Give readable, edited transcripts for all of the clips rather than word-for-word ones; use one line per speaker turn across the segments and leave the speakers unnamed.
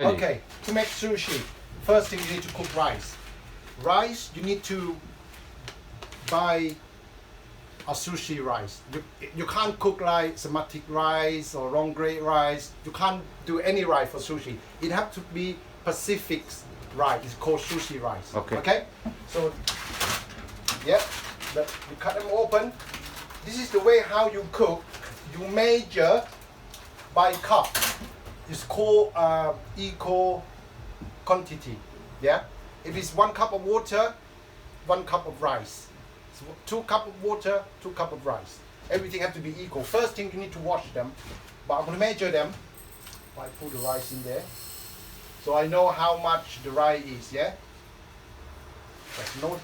Okay, to make sushi, first thing you need to cook rice. Rice, you need to buy a sushi rice. You can't cook like Sematic rice or long grade rice. You can't do any rice for sushi. It has to be Pacific rice. It's called sushi rice. Okay? So, yeah, you cut them open. This is the way how you cook. You measure by cup. It's called equal quantity. Yeah. If it's 1 cup of water, 1 cup of rice. So 2 cup of water, 2 cup of rice. Everything has to be equal. First thing you need to wash them, but I'm going to measure them. I put the rice in there, so I know how much the rice is. Yeah. That's no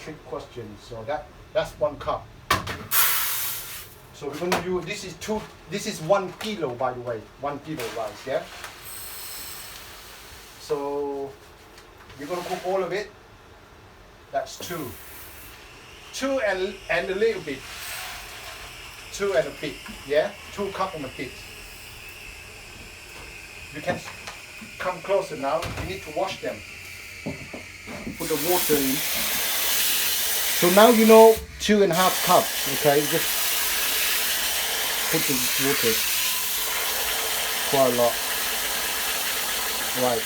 trick question. So that's 1 cup. So we're going to use, this is 1 kilo, by the way, 1 kilo rice, yeah? So we're going to cook all of it. That's 2. 2 and a little bit. 2 and a bit, yeah? 2 cup and a bit. You can come closer now. You need to wash them. Put the water in. So now you know 2.5 cups, okay? Just put the water quite a lot. Right.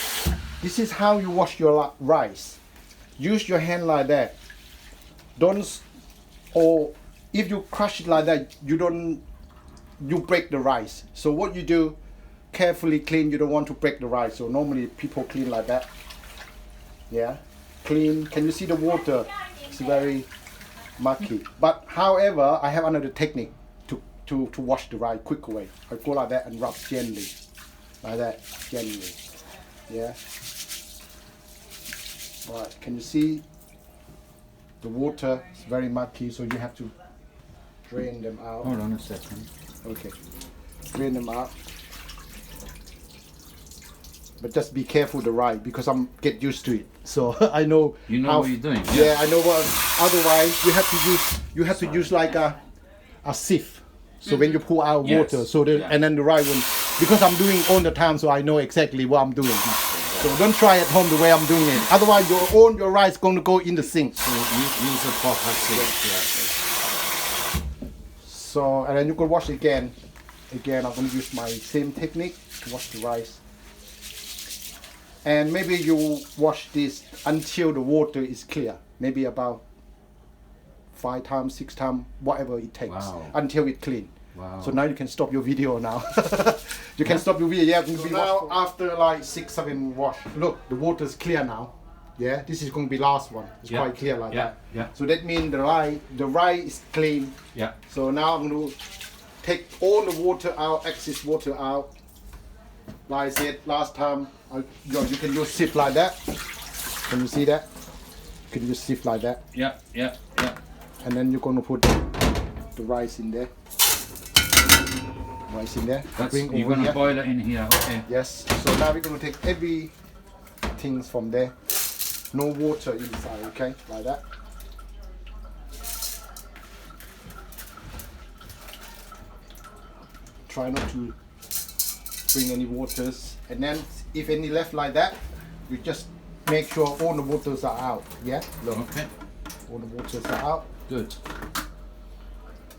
This is how you wash your rice. Use your hand like that. Or if you crush it like that, you break the rice. So what you do, carefully clean. You don't want to break the rice. So normally people clean like that. Yeah. Clean. Can you see the water? It's very murky. But however, I have another technique to wash the rice quick way. I go like that and rub gently, like that, gently. Yeah. Right. Can you see the water is very murky, so you have to drain them out.
Hold on a second.
Okay. Drain them out. But just be careful the rice, because I'm get used to it. So I know.
You know what you're doing.
Yeah, I know what. Otherwise, you have to use like a sieve. So when you pour out water, so and then the rice will, because I'm doing all the time, so I know exactly what I'm doing. So don't try at home the way I'm doing it. Otherwise, your rice going to go in the sink.
So use a proper sink. Yeah.
So and then you can wash again. Again, I'm going to use my same technique to wash the rice. And maybe you wash this until the water is clear. Maybe about 5 times, 6 times, whatever it takes, until it's clean.
Wow.
So now you can stop your video now. You can stop your video. Yeah. So now after like 6, 7 wash, look, the water is clear now. Yeah. This is going to be last one. It's quite clear like that.
Yeah.
So that means the rice is clean.
Yeah.
So now I'm going to take all the water out, excess water out. Like I said last time, you can use sieve like that. Can you see that? You can use sieve like that.
Yeah.
And then you're going to put the rice in there.
You're going to boil it in here, okay?
Yes. So now we're going to take everything from there. No water inside, okay? Like that. Try not to bring any waters. And then if any left like that, you just make sure all the waters are out. Yeah? Look.
Okay.
All the waters are out.
Good.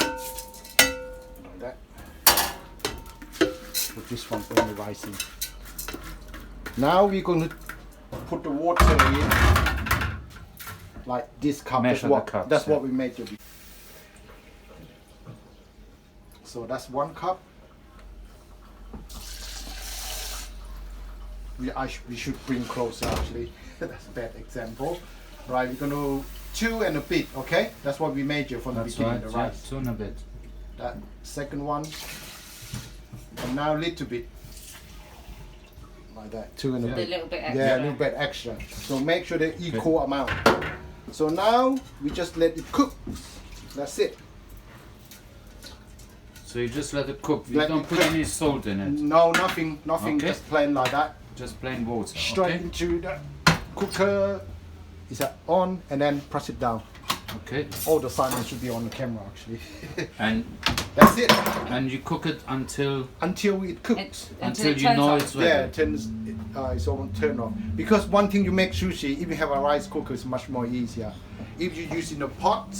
Like that. Put this one on the rice in. Now we're going to put the water in like this cup.
Measure the cups,
that's what we measured. So that's 1 cup. We should bring closer actually. That's a bad example. Right, we're going to 2 and a bit, okay? That's what we measure from the beginning, the rice.
2 and a bit.
That second one. And now a little bit. Like that, 2 and a bit.
A little bit extra.
Yeah, a little bit extra. So make sure they're equal amount. So now we just let it cook. That's it.
So you just let it cook. You don't put any salt in it.
No, nothing, okay. Just plain like that.
Just plain water.
Straight into the cooker. Is that on? And then press it down.
Okay.
All the silence should be on the camera actually.
And
That's it.
And you cook it until
Until it cooks.
until
it
you
turns
know
on.
it's
Yeah,
ready.
it turns, it's all turned off. Because one thing you make sushi, if you have a rice cooker, it's much more easier. If you use in a pot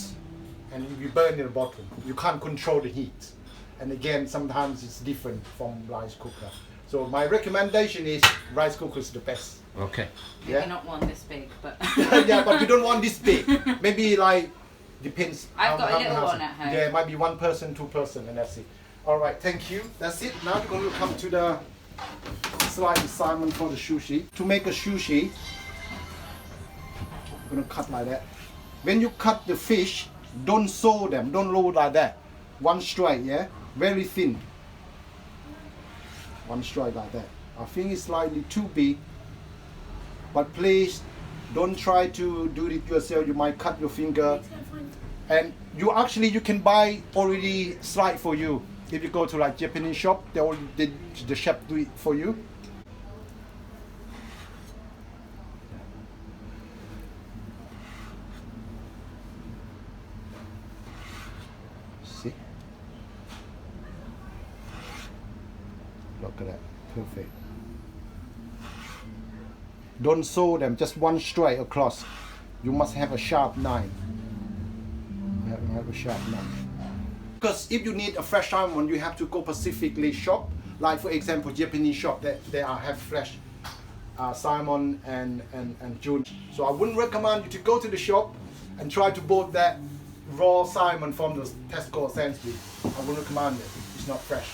and if you burn in the bottom, you can't control the heat. And again, sometimes it's different from rice cooker. So my recommendation is rice cooker is the best.
Okay.
Maybe
Yeah.
not one this big, but
Yeah, but you don't want this big. Maybe like depends.
I've got a
many
little
houses.
one at home.
Yeah, it might be 1 person, 2 person, and that's it. All right, thank you. That's it. Now we're going to come to the slide assignment for the sushi. To make a sushi, we're going to cut like that. When you cut the fish, don't sew them. Don't roll like that. One straight, yeah, very thin. One straight like that. I think it's slightly too big. But please don't try to do it yourself. You might cut your finger. And you can buy already slide for you. If you go to like Japanese shop, the chef do it for you. See? Look at that. Perfect. Don't sew them, just one straight across. You must have a sharp knife. Have a sharp knife. Because if you need a fresh salmon, you have to go specifically shop. Like for example, Japanese shop that they have fresh salmon and June. So I wouldn't recommend you to go to the shop and try to board that raw salmon from the Tesco or Sainsbury's. I wouldn't recommend it. It's not fresh.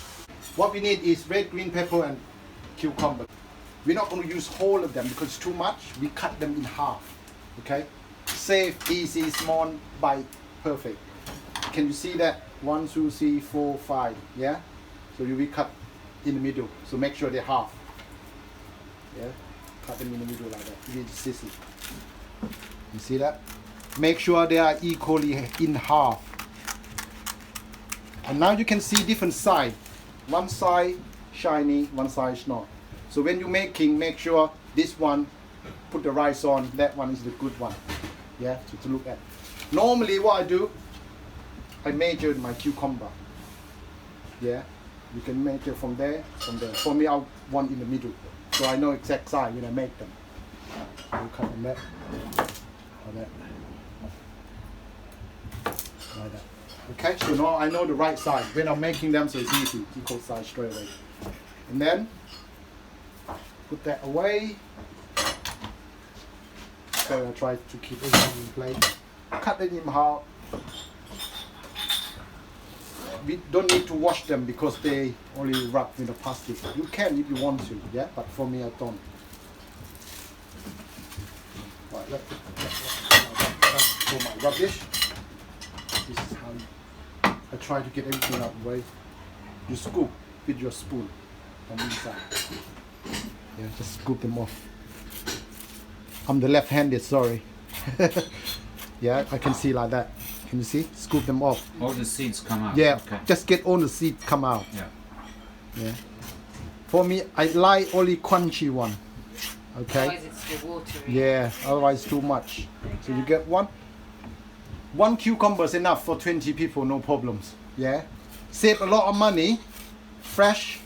What we need is red, green pepper and cucumber. We're not going to use whole of them because it's too much. We cut them in half. Okay? Safe, easy, small bite, perfect. Can you see that? 1, 2, 3, 4, 5. Yeah? So you will cut in the middle. So make sure they're half. Yeah? Cut them in the middle like that. You need to sissy. You see that? Make sure they are equally in half. And now you can see different side. One side shiny, one side is not. So when you're making, make sure this one, put the rice on, that one is the good one. Yeah, so to look at. Normally what I do, I measure my cucumber. Yeah, you can measure from there, from there. For me, I want in the middle. So I know exact size when I make them. You cut them that, like that. Like that. Okay, so now I know the right size. When I'm making them, so it's easy, equal size straight away. And then, put that away. So I try to keep everything in place. Cut them in half. We don't need to wash them because they only wrap with the plastic. You can if you want to, yeah, but for me I don't. Right, let's for my rubbish. This is how I try to get everything out of the way. You scoop with your spoon from inside. Yeah, just scoop them off. I'm the left-handed, sorry. Yeah, I can see like that. Can you see? Scoop them off.
All the seeds come out.
Yeah,
Okay.
just get all the seeds come out.
Yeah.
Yeah. For me, I like only crunchy one. Okay.
otherwise it's too watery.
Yeah, otherwise too much. So you get one. One cucumber is enough for 20 people, no problems. Yeah. Save a lot of money. Fresh.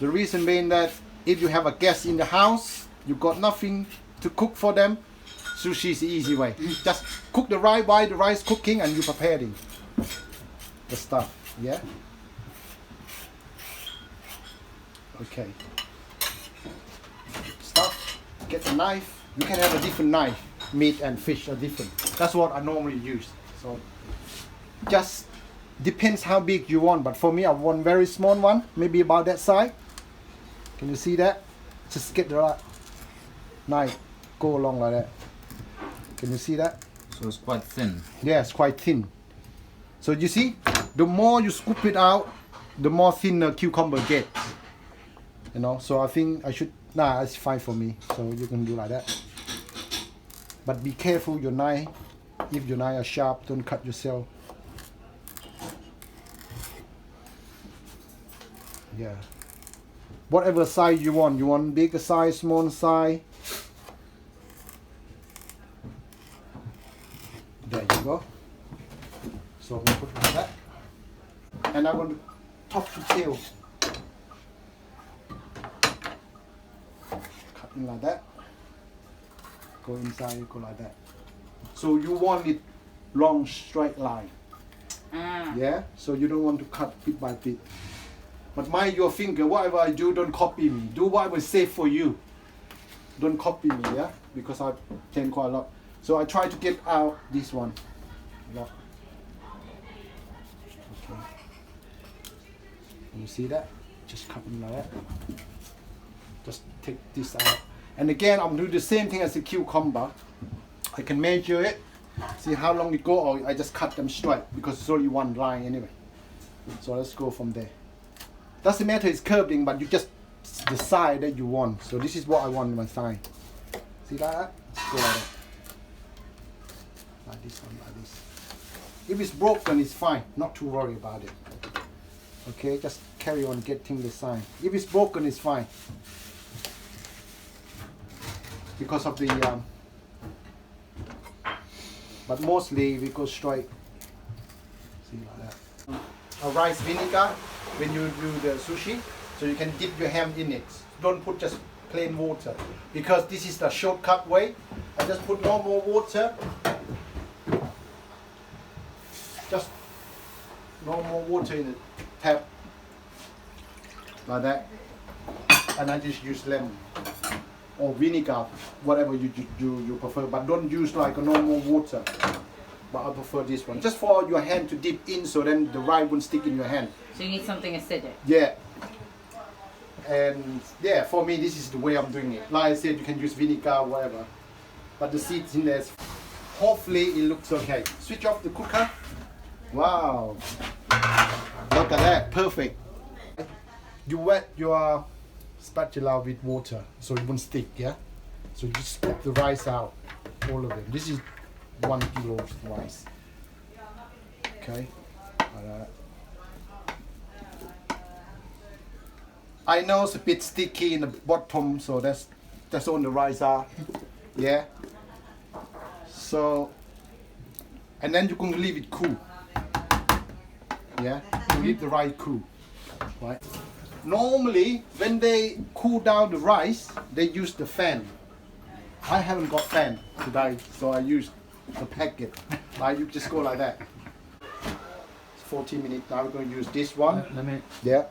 The reason being that if you have a guest in the house, you got nothing to cook for them. Sushi is the easy way. Just cook the rice while the rice cooking and you preparing the stuff. Yeah. Okay. Stuff. Get the knife. You can have a different knife. Meat and fish are different. That's what I normally use. So just depends how big you want. But for me, I want very small one, maybe about that size. Can you see that? Just get the right knife. Go along like that. Can you see that?
So it's quite thin.
Yeah, it's quite thin. So you see, the more you scoop it out, the more thin the cucumber gets. You know, so I think I should, nah, it's fine for me. So you can do like that. But be careful your knife. If your knife is sharp, don't cut yourself. Yeah. Whatever size you want bigger size, small size. There you go. So we put it like that. And I want top to tail. Cut in like that. Go inside, go like that. So you want it long straight line. Yeah, so you don't want to cut bit by bit. But mind your finger, whatever I do, don't copy me. Do what I will say for you. Don't copy me, yeah? Because I can quite a lot. So I try to get out this one. Okay. You see that? Just cut it like that. Just take this out. And again, I'm doing the same thing as the cucumber. I can measure it. See how long it go, or I just cut them straight because it's only one line anyway. So let's go from there. Doesn't matter it's curving, but you just decide that you want. So this is what I want on my side. See that? Let's go like that. Like this one, like this. If it's broken, it's fine. Not too worry about it. Okay, just carry on getting the sign. If it's broken, it's fine. Because of the but mostly we go straight. See like that. A rice vinegar when you do the sushi, so you can dip your hand in it. Don't put just plain water, because this is the shortcut way. I just put normal water, just normal water in the tap like that, and I just use lemon or vinegar, whatever you prefer, but don't use like a normal water. But I prefer this one, just for your hand to dip in, so then the rice won't stick in your hand.
So you need something acidic.
Yeah. And yeah, for me this is the way I'm doing it. Like I said, you can use vinegar, whatever. But the seeds in there, hopefully it looks okay. Switch off the cooker. Wow. Look at that, perfect. You wet your spatula with water so it won't stick, yeah? So you just scoop the rice out, all of them. This is 1 kilo of rice. Okay, like that. I know it's a bit sticky in the bottom, so that's all the rice are. Yeah. So, and then you can leave it cool. Yeah, you leave the rice cool, right? Normally, when they cool down the rice, they use the fan. I haven't got fan today, so I use the packet. Like you just go like that. It's 40 minutes. Now we're going to use this one.
Let me.
Yeah.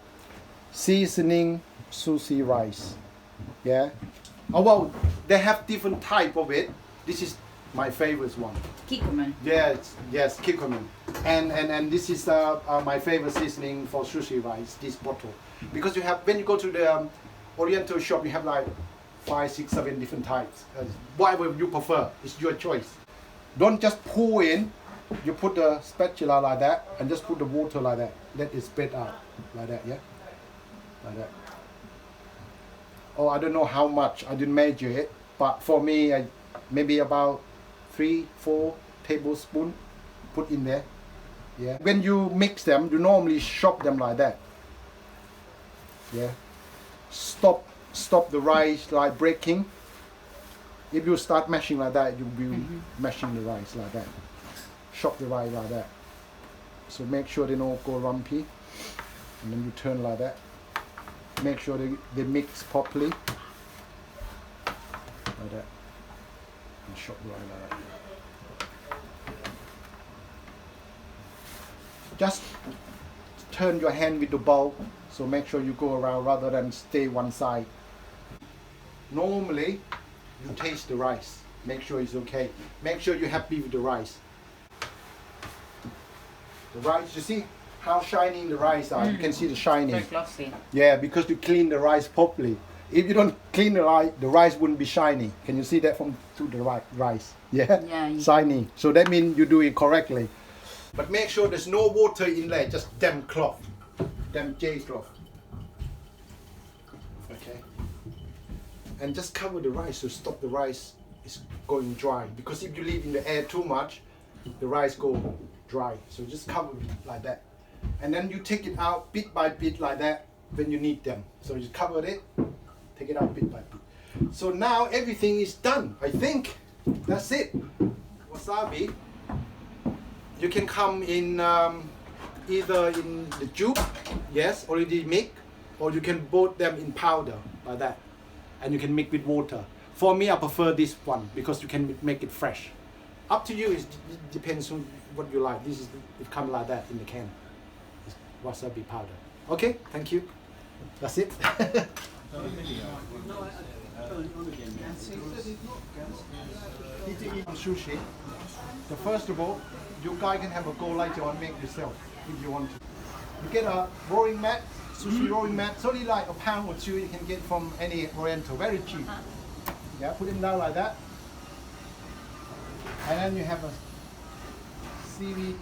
Seasoning sushi rice. Yeah. Oh well, they have different type of it. This is my favorite one.
Kikkoman.
Yes, yes, kikkoman. And this is my favorite seasoning for sushi rice. This bottle, because you have, when you go to the Oriental shop, you have like 5, 6, 7 different types. Whatever you prefer, it's your choice. Don't just pour in. You put the spatula like that, and just put the water like that. Let it spread out like that. Yeah. Like that. Oh, I don't know how much. I didn't measure it, but for me, maybe about 3-4 tablespoons put in there. Yeah. When you mix them, you normally chop them like that. Yeah. Stop the rice like breaking. If you start mashing like that, you'll be mashing the rice like that. Chop the rice like that. So make sure they don't go lumpy, and then you turn like that. Make sure they mix properly like that, and chop the rice like that. Just turn your hand with the bowl, so make sure you go around rather than stay one side. Normally, you taste the rice. Make sure it's okay. Make sure you're happy with the rice. The rice, you see how shiny the rice are. You can see the shiny.
Very glossy.
Yeah, because you clean the rice properly. If you don't clean the rice wouldn't be shiny. Can you see that from to the rice? Yeah,
Yeah.
shiny. So that means you do it correctly. But make sure there's no water in there, just damp cloth, damp J cloth. Okay. And just cover the rice to stop the rice is going dry. Because if you leave in the air too much, the rice go dry. So just cover it like that. And then you take it out bit by bit like that when you need them. So you cover it, take it out bit by bit. So now everything is done, I think. That's it. Wasabi. You can come in either in the tube, yes, already mixed, or you can both them in powder like that, and you can mix with water. For me, I prefer this one because you can make it fresh. Up to you. It depends on what you like. This is it comes like that in the can. It's wasabi powder. Okay, thank you. That's it. Eating sushi. So first of all, you guys can have a go later on, make yourself if you want to. You get a rolling mat, sushi rolling mat. It's only like a pound or two you can get from any Oriental, very cheap. Yeah, put them down like that. And then you have a seaweed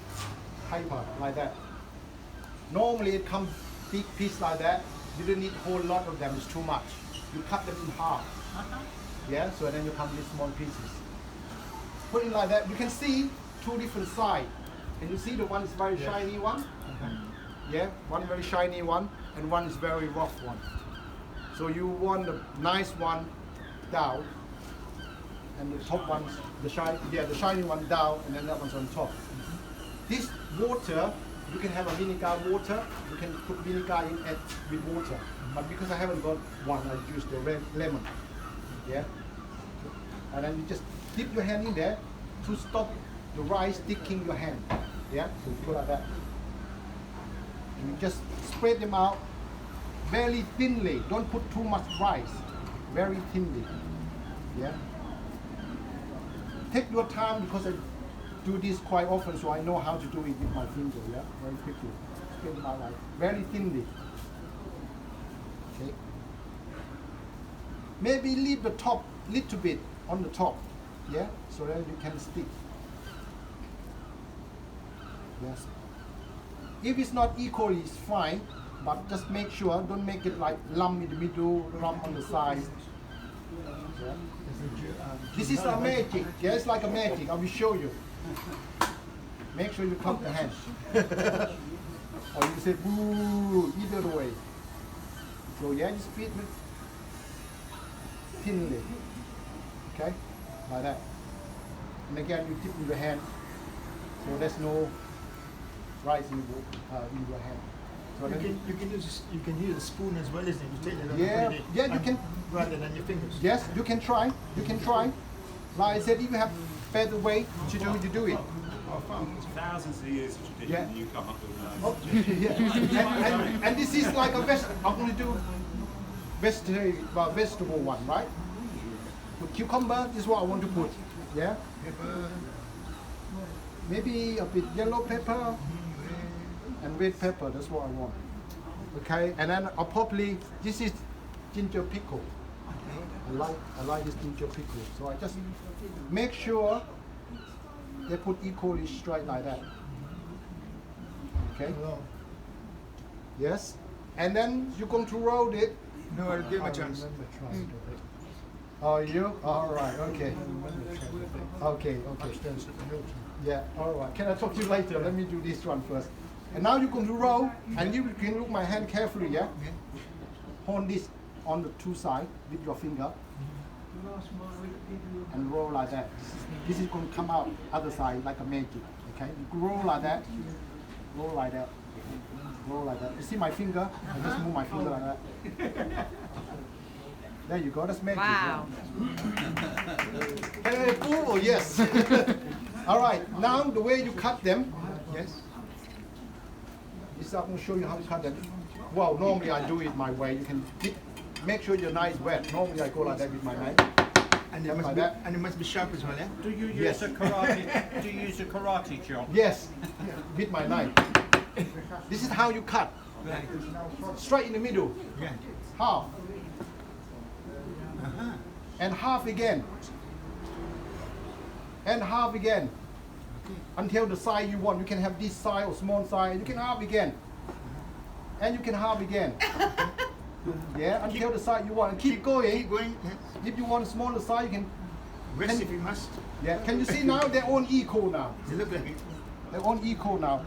paper like that. Normally it comes big piece like that. You don't need a whole lot of them, it's too much. You cut them in half. Yeah, so then you come with small pieces. Put it like that. You can see two different sides. And you see the one is very shiny one? Yeah, one very shiny one and one is very rough one. So you want the nice one down and the top one's the shiny one down and then that one's on top. This water, you can have a vinegar water, you can put vinegar in it with water. But because I haven't got one, I use the red lemon. Yeah? And then you just dip your hand in there to stop the rice sticking your hand. Yeah? So you go like that. And you just spread them out very thinly. Don't put too much rice. Very thinly. Yeah? Take your time because I do this quite often, so I know how to do it with my finger, yeah? Very quickly. Spread them out like very thinly. Okay. Maybe leave the top little bit on the top, yeah? So that you can stick. Yes. If it's not equally, it's fine, but just make sure, don't make it like lump in the middle, lump on the side. Yeah. This is a magic, yeah, it's like a magic, I will show you. Make sure you cup the hand. Or you say boo, either way. So yeah, just feed it thinly. Okay? Like that. And again, you dip in your hand. So there's no rice in your hand. So
you can use a spoon as well, isn't it? You take it
yeah, you can
rather than your fingers.
Yes, you can try. You can try. Like I said, if you have better way to do, you do it.
Thousands of years of tradition,
Yeah.
you come up with
Oh, yeah. And this is like a I'm going to do vegetable one, right? With cucumber, this is what I want to put. Yeah. Maybe a bit yellow pepper and red pepper. That's what I want. Okay. And then I'll probably this is ginger pickle. I like this ginger pickle. So I just make sure they put equally straight like that. Okay. Yes. And then you're going to roll it.
No, I'll give him a chance.
Oh, you? All right. Okay. Okay. Yeah. All right. Can I talk to you later? Let me do this one first. And now you're going to roll, and you can look my hand carefully. Yeah. Hold this on the two sides with your finger, and roll like that. This is going to come out other side like a magic. Okay. You roll like that. Roll like that. Roll like that. You see my finger? I just move my finger like that. There you go. That's magic.
Wow.
Hey, oh yes. All right. Now the way you cut them. Yes. This I'm going to show you how to cut them. Well, normally I do it my way. You can make sure your knife is wet. Normally I go like that with my knife.
And it must be sharp as well, yeah?
Do you use
Yes.
a karate? Do you use a karate chop?
Yes, with my knife. This is how you cut. Straight in the middle.
Yeah.
Half. And half again. And half again. Until the size you want. You can have this size or small size. You can half again. And you can half again. Yeah, until the size you want. And keep going.
Keep going.
If you want a smaller size, you can.
Rest if you must.
Yeah. Can you see now they're on equal now?
Does it look like it?
They're on equal now.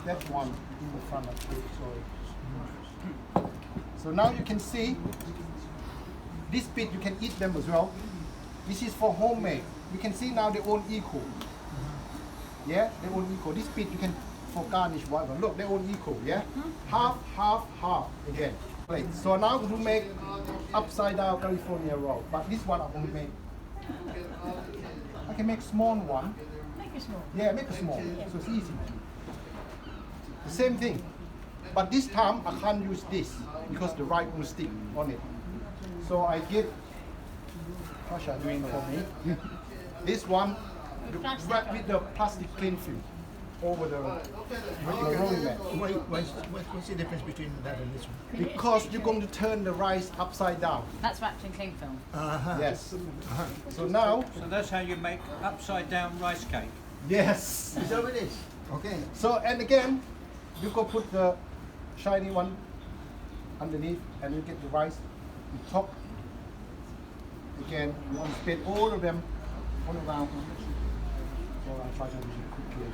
That one in the front of it. Sorry. So now you can see this bit you can eat them as well. This is for homemade. You can see now they're all equal. Yeah, they're all equal. This bit you can for garnish, whatever. Look, they're all equal, yeah? Half, half, half again. Plate. So now I'm going to make upside down California roll. But this one I'm going to make. I can make small one.
Make it small.
Yeah, make a small. So it's easy. The same thing. But this time I can't use this because the rice will stick on it. So I get Tasha doing for me. This one wrap with the plastic cling film over the rolling mat.
What's the difference between that and this one?
Because you're going to turn the rice upside down.
That's wrapped in cling film.
Yes. So now,
So that's how you make upside down rice cake.
yes.
Is that what it is? Okay.
So and again, you go put the shiny one underneath, and you get the rice on top. Again, you want to spread all of them all around. So I try to do it quickly.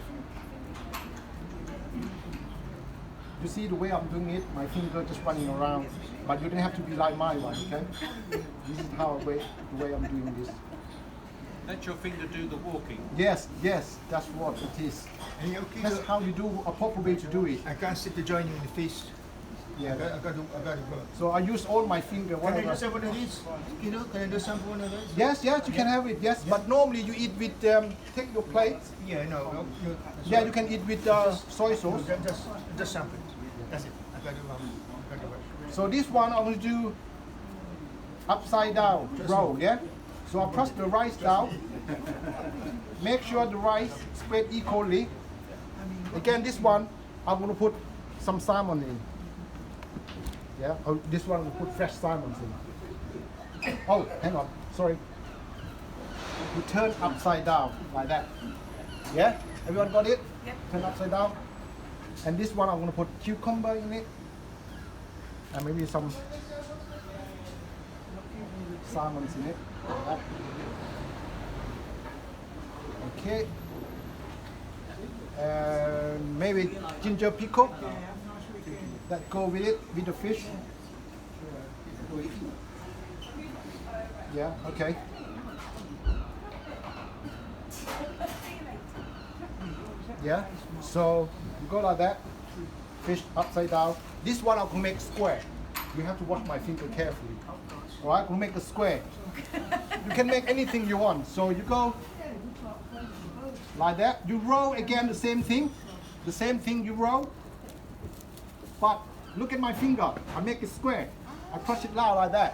You see the way I'm doing it, my finger just running around, but you don't have to be like my one, okay? This is how the way I'm doing this.
Let your finger do the walking.
Yes, yes, that's what it is.
And you okay?
That's how you do a proper way to do it.
I can't sit to join you in the feast.
Yeah.
I got to go.
So I use all my finger.
Can I
Whatever.
do some one of these? You know, can I do some one of those?
Yes, yes, you can have it. Yes, but normally you eat with take your plate.
Yeah, no.
Yeah, you can eat with soy sauce.
Just sample. That's it. I got to work.
So this one I'm going to do upside down roll. Yeah. So I press the rice down. Make sure the rice spread equally. Again, this one I'm going to put some salmon in. Yeah. Oh, this one I'm going to put fresh salmon in. Oh, hang on. Sorry. You turn upside down like that. Yeah. Everyone got it?
Yep.
Turn upside down. And this one I'm going to put cucumber in it. And maybe some salmons in it. Like that. Okay. And maybe ginger pickle. That go with it, with the fish. Yeah, okay. Yeah, so you go like that, fish upside down. This one I can make square. You have to watch my finger carefully. Alright, we'll make a square. You can make anything you want. So you go like that. You roll again the same thing. The same thing you roll. But look at my finger. I make it square. I crush it loud like that.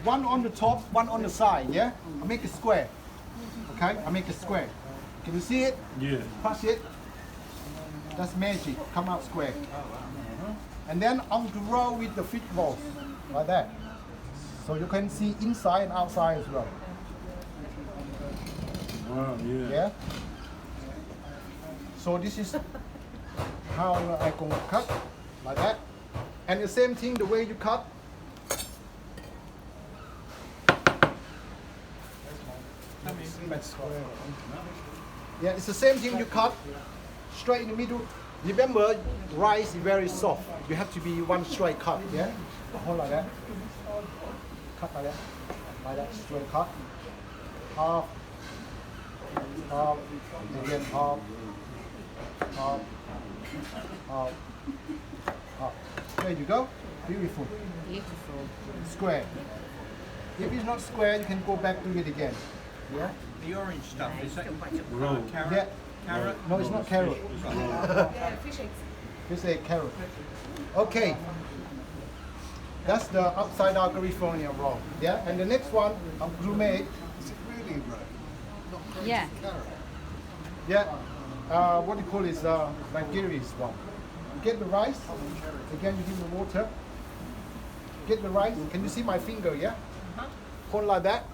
One on the top, one on the side, yeah? I make it square. Okay? I make it square. Can you see it?
Yeah.
Crush it. That's magic. Come out square. And then I'm going to roll with the fish balls. Like that. So you can see inside and outside as well.
Wow, yeah.
Yeah? So this is how I can cut. Like that. And the same thing, the way you cut. Yeah, it's the same thing you cut straight in the middle. Remember, rice is very soft. You have to be one straight cut, yeah? Hold like that. Cut like that, straight cut. Half, half, again half, half, half, half. There you go. Beautiful.
Beautiful.
Square. If it's not square, you can go back to it again. Yeah?
The orange stuff, is that
Roll.
carrot?
Yeah.
Carrot?
No, it's not carrot.
Yeah, fish eggs.
It's a carrot. Okay. That's the upside down California roll. Yeah? And the next one, I'm going to make.
Yeah.
Yeah. What do you call it? Nigeria's one. Get the rice. Again, you give the water. Get the rice. Can you see my finger? Yeah. Hold like that.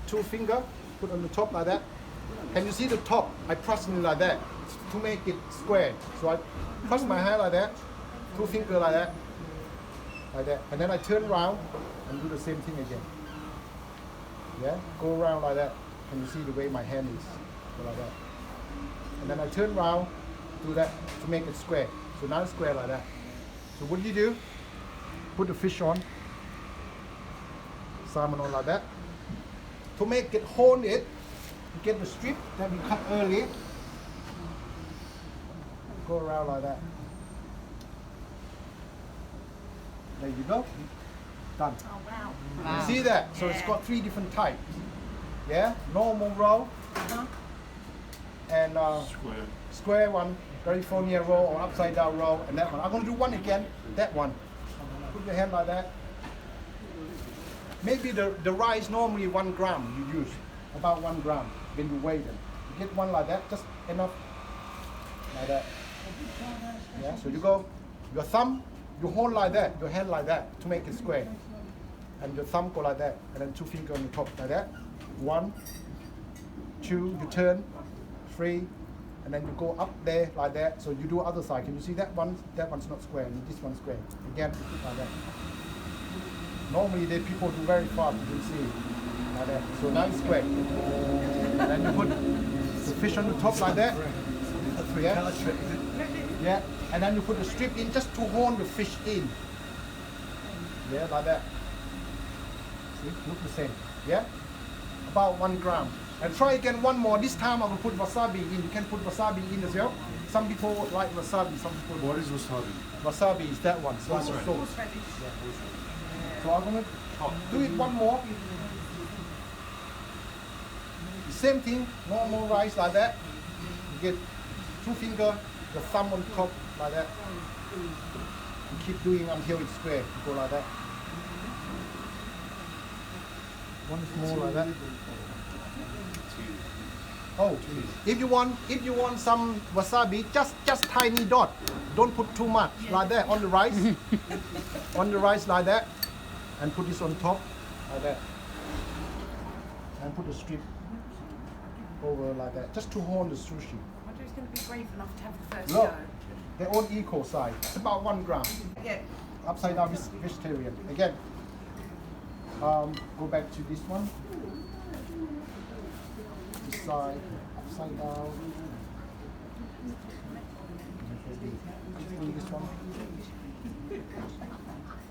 Two finger. Put on the top like that. Can you see the top? I press it like that to make it square. So I press my hand like that. Two finger like that. Like that. And then I turn around and do the same thing again. Yeah. Go around like that. Can you see the way my hand is? Go like that. And then I turn around, do that to make it square. So now it's square like that. So what do? Put the fish on, salmon on like that. To make it hold it, you get the strip that we cut earlier. go around like that. There you go. Done.
Oh, wow.
Wow.
See that? So it's got 3 different types. Yeah, normal roll
Uh-huh.
and
Square.
square one, California roll or upside down roll, and that one. I'm going to do one again. That one. Put your hand like that. Maybe the rice normally 1 gram you use, about 1 gram when you weigh them. You get one like that, just enough like that. Yeah. So you go, your thumb, you hold like that, your hand like that to make it square, and your thumb go like that, and then 2 fingers on the top like that. 1, 2, you turn, 3, and then you go up there like that. So you do other side. Can you see that one? That one's not square, and this one's square. Again, like that. Normally, the people do very fast. You can see like that. So now it's square. And then you put the fish on the top like that. Yeah. Yeah. And then you put the strip in just to hold the fish in. Yeah, like that. See, look the same. Yeah. About 1 gram. And try again one more. This time I'm gonna put wasabi in. You can put wasabi in as well. Some people like wasabi, some people don't.
What is wasabi?
Wasabi is that one. So,
Horseradish.
so I'm gonna do it one more. The same thing, normal rice like that. You get 2 fingers, the thumb on top like that. You keep doing until it's square. You go like that. One more like that. Oh, if you want some wasabi, just tiny dot. Don't put too much like that on the rice. On the rice like that, and put this on top like that, and put a strip over like that, just to hold the sushi.
I wonder who's going to be brave enough to have the first
Look,
go.
they're all equal size. It's about 1 gram.
Yeah.
Upside down vegetarian. Again, go back to this one. This side, upside down. This one.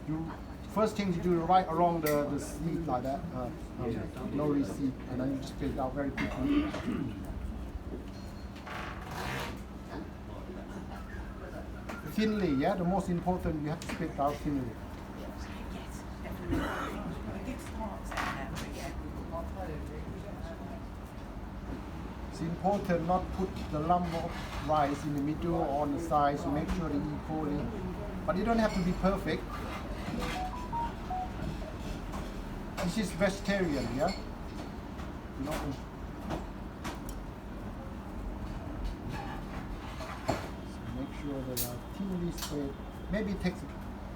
You first thing you do right along the seat like that. No receipt, and then you just take it out very quickly. Thinly, yeah. The most important, you have to split it out thinly.
Yes, definitely. We did start saying that, but yeah.
It's important not put the lump of rice in the middle or on the side, so make sure they equally. But you don't have to be perfect. This is vegetarian, yeah? You know, so make sure they are thinly spread. Maybe it takes a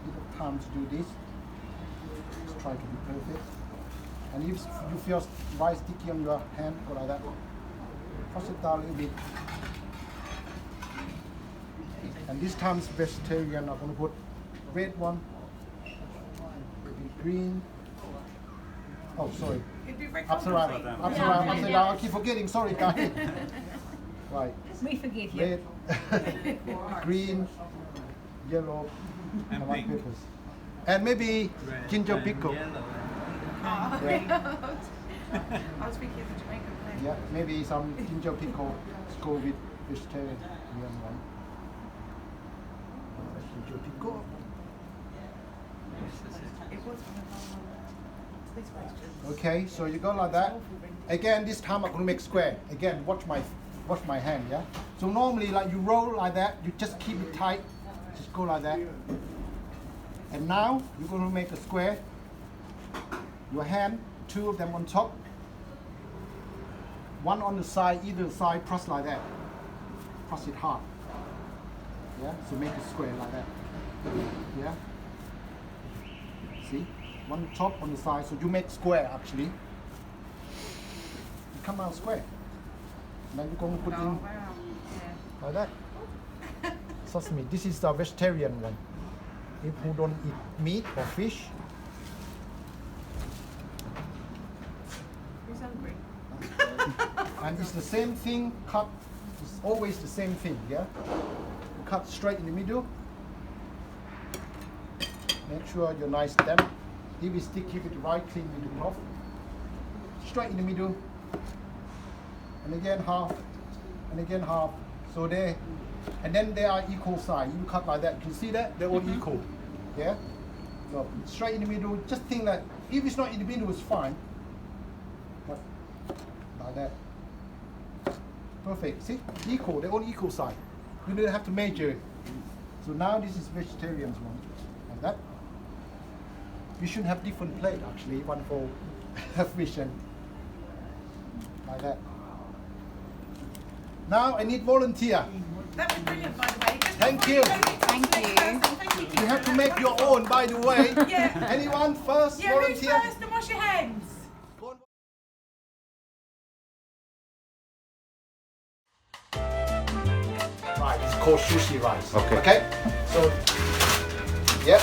little time to do this. Just try to be perfect. And if you feel rice sticky on your hand, go like that. Push it down a little bit. And this time it's vegetarian. I'm going to put red one, maybe green. Oh, sorry.
It'd be very
Upside down.
complicated.
Upside down. I keep forgetting. Sorry, guys. Right.
We forgive you.
Red, green, yellow,
And
and white
pink.
peppers. And maybe ginger pickle.
Oh,
Yeah.
really? I was thinking of the Jamaican place.
Yeah, maybe some ginger pickle to go with vegetarian one. Ginger pickle.
It was one of our this question.
Okay, so you go like that. Again, this time I'm gonna make square. Again, watch my hand, yeah? So normally like you roll like that, you just keep it tight. Just go like that. And now you're gonna make a square. Your hand, 2 of them on top. 1 on the side, either side, press like that. Press it hard. Yeah, so make a square like that. Yeah. See? 1 top on the side, so you make square actually. You come out square. And then you're going to put
Oh,
in
wow. Yeah.
like that. Sesame. This is the vegetarian one. If you don't eat meat or fish,
Who's hungry?
and it's the same thing cut. It's always the same thing, yeah. You cut straight in the middle. Make sure you're nice damp. If it's sticky, keep it right clean with the cloth. Straight in the middle. And again half. And again half. So they and then they are equal size. You cut like that. You see that? They're all equal. Yeah. So straight in the middle. Just think that if it's not in the middle, it's fine. But like that. Perfect. See? Equal. They're all equal size. You don't have to measure it. So now this is vegetarian's one. Like that. You should have different plate actually. One for fish and like that. Now I need volunteer.
That was brilliant, by the way. Just
Thank
before
you.
go into
Thank
the next
you.
person, thank you.
You have to make your own, by the way.
Yeah.
Anyone first?
Yeah, who's
Volunteer.
first and wash your hands?
Right, it's called sushi rice.
Okay.
Okay. So, yeah.